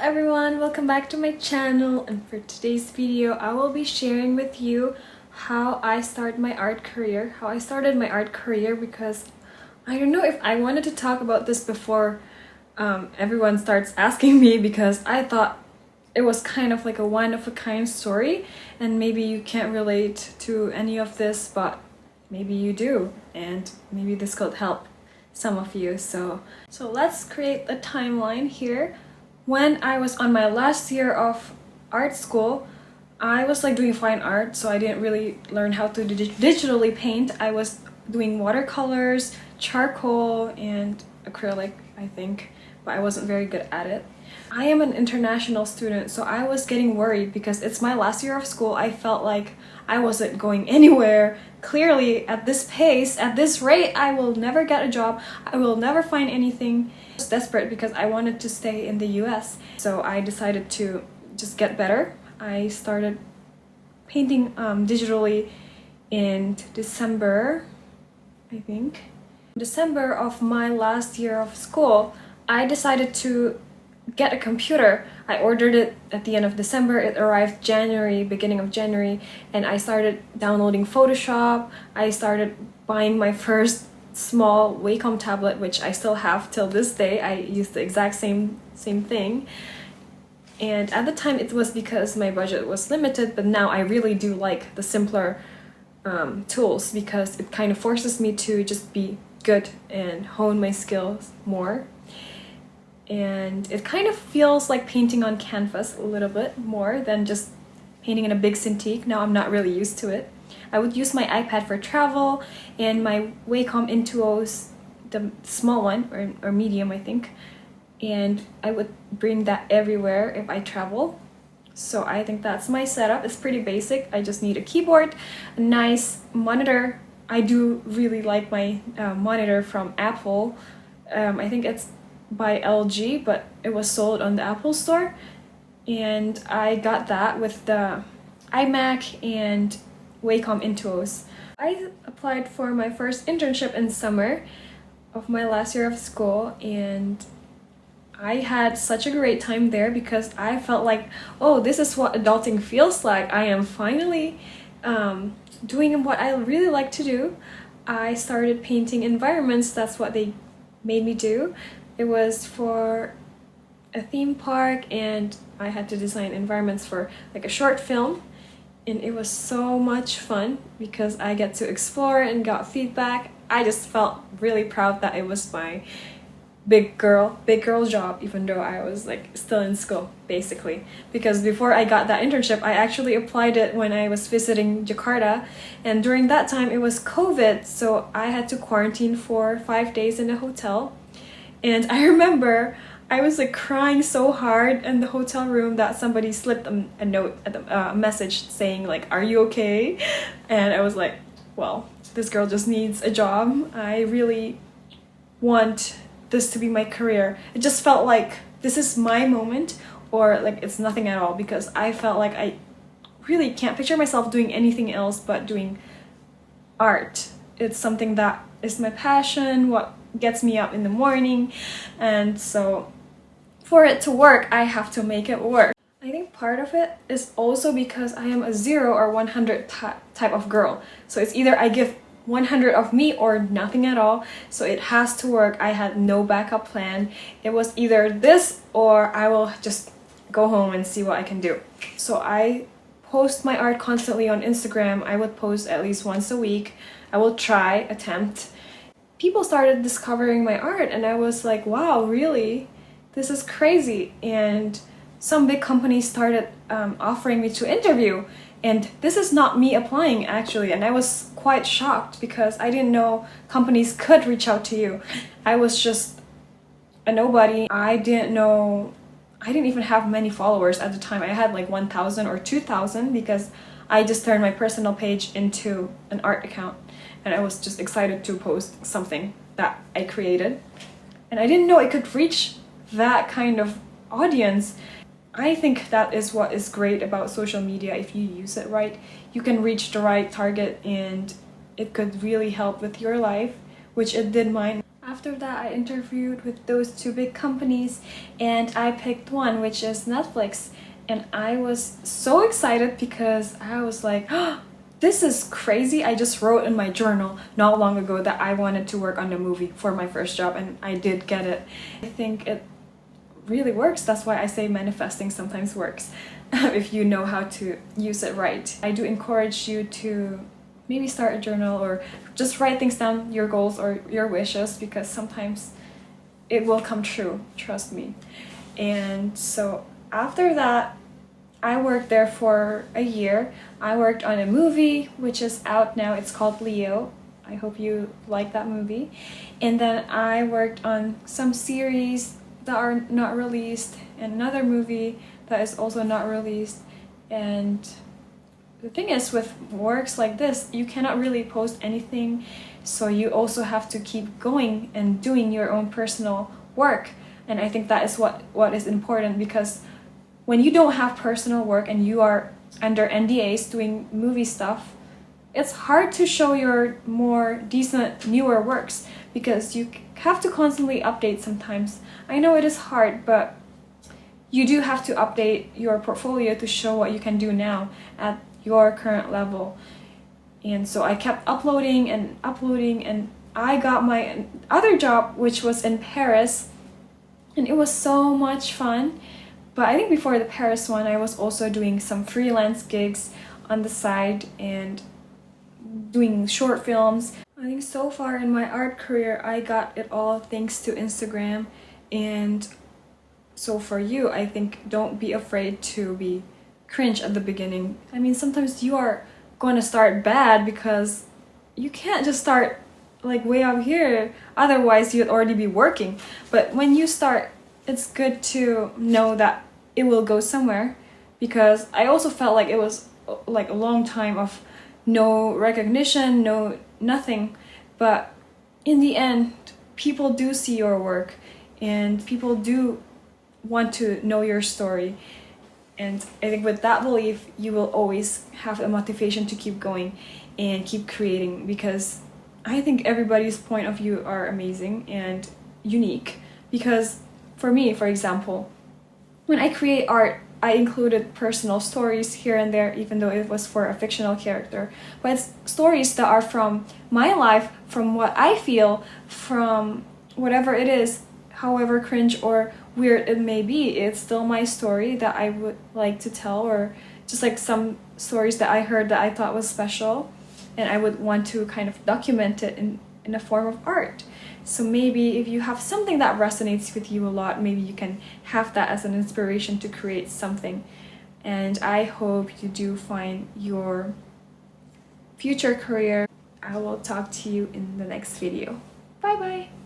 everyone, welcome back to my channel, and for today's video I will be sharing with you how I started my art career. Because I don't know if I wanted to talk about this before everyone starts asking me, because I thought it was kind of like a one-of-a-kind story and maybe you can't relate to any of this, but maybe you do, and maybe this could help some of you. So let's create a timeline here. When I was on my last year of art school, I was like doing fine art, so I didn't really learn how to digitally paint. I was doing watercolors, charcoal, and acrylic, I think, but I wasn't very good at it. I am an international student, so I was getting worried because it's my last year of school. I felt like I wasn't going anywhere. Clearly, at this pace, at this rate, I will never get a job. I will never find anything. I was desperate because I wanted to stay in the US. So I decided to just get better. I started painting digitally in December, I think. December of my last year of school, I decided to get a computer. I ordered it at the end of December. It arrived beginning of January, and I started downloading Photoshop. I started buying my first small Wacom tablet, which I still have till this day. I use the exact same thing. And at the time it was because my budget was limited, but now I really do like the simpler tools, because it kind of forces me to just be good and hone my skills more. And it kind of feels like painting on canvas a little bit more than just painting in a big Cintiq. Now I'm not really used to it. I would use my iPad for travel and my Wacom Intuos, the small one, or medium I think, and I would bring that everywhere if I travel. So I think that's my setup. It's pretty basic. I just need a keyboard, a nice monitor. I do really like my monitor from Apple. I think it's by LG, but it was sold on the Apple store, and I got that with the iMac and Wacom Intuos. I applied for my first internship in summer of my last year of school, and I had such a great time there because I felt like, oh, this is what adulting feels like. I am finally doing what I really like to do. I started painting environments. That's what they made me do. It was for a theme park, and I had to design environments for like a short film, and it was so much fun because I get to explore and got feedback. I just felt really proud that it was my big girl job, even though I was like still in school basically, because before I got that internship I actually applied it when I was visiting Jakarta, and during that time it was COVID, so I had to quarantine for 5 days in a hotel. And I remember I was like crying so hard in the hotel room that somebody slipped a note, a message saying like, "Are you okay?" And I was like, well, this girl just needs a job. I really want this to be my career. It just felt like this is my moment, or like it's nothing at all, because I felt like I really can't picture myself doing anything else but doing art. It's something that is my passion, what gets me up in the morning, and so for it to work I have to make it work. I think part of it is also because I am a 0 or 100 type of girl, so it's either I give 100 of me or nothing at all, so it has to work. I had no backup plan. It was either this or I will just go home and see what I can do. So I post my art constantly on Instagram. I would post at least once a week. I will attempt. People started discovering my art, and I was like, wow, really? This is crazy. And some big companies started offering me to interview, and this is not me applying actually, and I was quite shocked because I didn't know companies could reach out to you. I was just a nobody. I didn't even have many followers at the time. I had like 1,000 or 2,000 because I just turned my personal page into an art account, and I was just excited to post something that I created, and I didn't know it could reach that kind of audience. I think that is what is great about social media. If you use it right, you can reach the right target, and it could really help with your life, which it did mine. After after that, I interviewed with those two big companies and I picked one, which is Netflix. And I was so excited because I was like, oh, this is crazy. I just wrote in my journal not long ago that I wanted to work on a movie for my first job, and I did get it. I think it really works. That's why I say manifesting sometimes works if you know how to use it right. I do encourage you to maybe start a journal or just write things down, your goals or your wishes, because sometimes it will come true, trust me. And so after that, I worked there for a year. I worked on a movie which is out now. It's called Leo. I hope you like that movie. And then I worked on some series that are not released and another movie that is also not released. And the thing is, with works like this, you cannot really post anything, so you also have to keep going and doing your own personal work. And I think that is what is important, because when you don't have personal work and you are under NDAs doing movie stuff, it's hard to show your more decent, newer works, because you have to constantly update sometimes. I know it is hard, but you do have to update your portfolio to show what you can do now at your current level. And so I kept uploading, and I got my other job, which was in Paris, and it was so much fun. But I think before the Paris one, I was also doing some freelance gigs on the side and doing short films. I think so far in my art career, I got it all thanks to Instagram. And so for you, I think don't be afraid to be cringe at the beginning. I mean, sometimes you are going to start bad because you can't just start like way up here, otherwise you'd already be working. But when you start, it's good to know that it will go somewhere, because I also felt like it was like a long time of no recognition, nothing. But in the end, people do see your work and people do want to know your story. And I think with that belief, you will always have a motivation to keep going and keep creating, because I think everybody's point of view are amazing and unique. Because for me, for example, when I create art, I included personal stories here and there, even though it was for a fictional character. But it's stories that are from my life, from what I feel, from whatever it is, however cringe or weird it may be. It's still my story that I would like to tell, or just like some stories that I heard that I thought was special, and I would want to kind of document it in a form of art. So maybe if you have something that resonates with you a lot, maybe you can have that as an inspiration to create something. And I hope you do find your future career. I will talk to you in the next video. Bye bye!